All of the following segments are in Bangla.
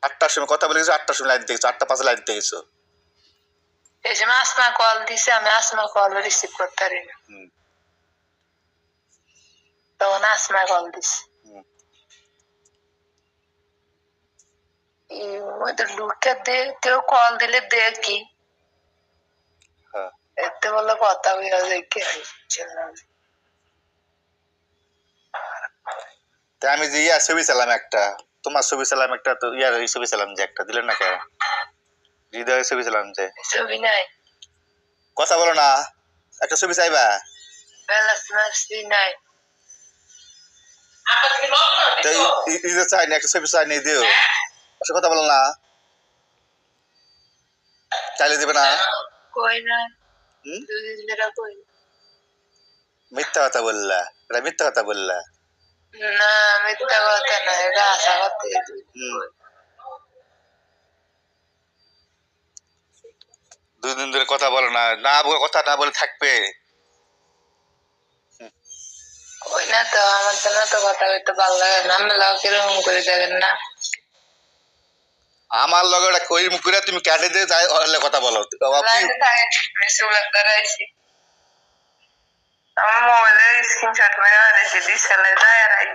8টার সময় কথা বলে গেছো, 8টার সময় লাইন দিতে গেছো, 8টা 5 লাইন দিতে গেছো। এই সময় আসমা কল দিছে, আমি আসমা কল রিসিভ করতে পারি না, তখন আসমা কল দিছে। ওদের লুটে দে, কেউ কল দিলে দেখি, এতে বলে কথা হইয়া যায় কি তা আমি যে ইয়া ছবি চালাম একটা, তোমার ছবি চালাম একটা, তো ইয়ার ছবি চালাম যে একটা দিলেন না কেন? হৃদয়ের ছবি চালাম যে। ছবি নাই, কথা বলো না, একটা ছবি চাইবা? ব্যালেন্স মারছি নাই। হৃদয় চাই না, একটা ছবি চাই নিয়ে দিও। কথা বলো না, চাইলে দিবে না? কই না, দুদিন ধরে কই। মিথ্যা কথা বললা, এটা মিথ্যা কথা বললা। না মিথ্যা কথা না, এটা আশা করতে। দুদিন ধরে কথা বলো না, না কথা না বলে থাকবে। ওই না তো, আমার তো না তো কথা বলতে ভালো লাগে না, আমি লাউ কিরকম করে দেখেন না। আমার লগে ওটা কই মুখ করে তুমি কাটে দিয়ে যাই হলে কথা বলো। আমার মোবাইলে স্ক্রিনশট মেরে আনেছি, ডিসপ্লে যায় আর আই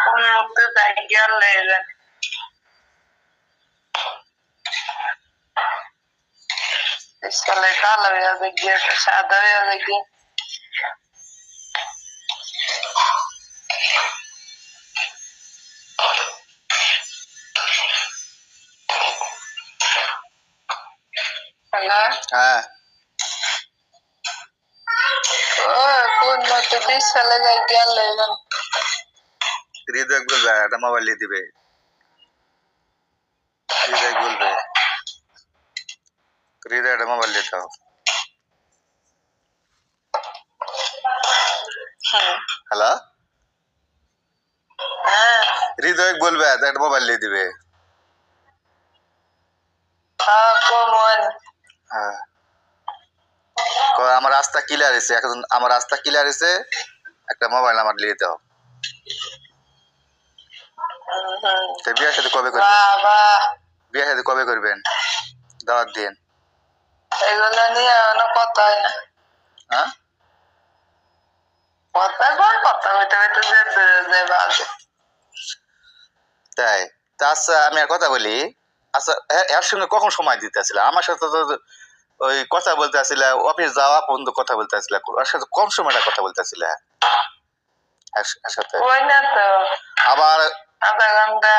কোন মুহূর্তে যাই গিয়ে লেগে যায়। ডিসপ্লে কালো হয়ে যাবে গিয়ে, সাদা হয়ে যাবে গিয়ে। হ্যালো, হ্যাঁ কোন মতো ডিসপ্লে যায় গিয়ে লেগে যায়। হৃদয় বলবে একটা মোবাইল দিয়ে দিবে, হৃদয় বলবে হৃদয় একটা মোবাইল দিয়ে দাও। হ্যালো, হৃদয় বলবে একটা মোবাইল দিয়ে দিবে। হ্যাঁ, আমার রাস্তা ক্লিয়ার হয়েছে, এখন আমার রাস্তা ক্লিয়ার হয়েছে, একটা মোবাইল আমার দিয়ে দাও। বিয়ের সাথে কবে করবেন? বিয়ের সাথে কবে করবেন? দাওয়াত দিন। এগুলো নিয়ে এখনো কথা হয় না। হ্যাঁ, কথা হইতে হইতে যে তাই? তা আচ্ছা আমি আর কথা বলি, আচ্ছা এর সঙ্গে কখন সময় দিতে আসলে? আমার সাথে তো ওই কথা বলতে আসলে, অফিস যাওয়া পর্যন্ত কথা বলতে আসলে, ওর সাথে কম সময়টা কথা বলতে আসলে। একসাথে ওই না তো আবার আধা ঘন্টা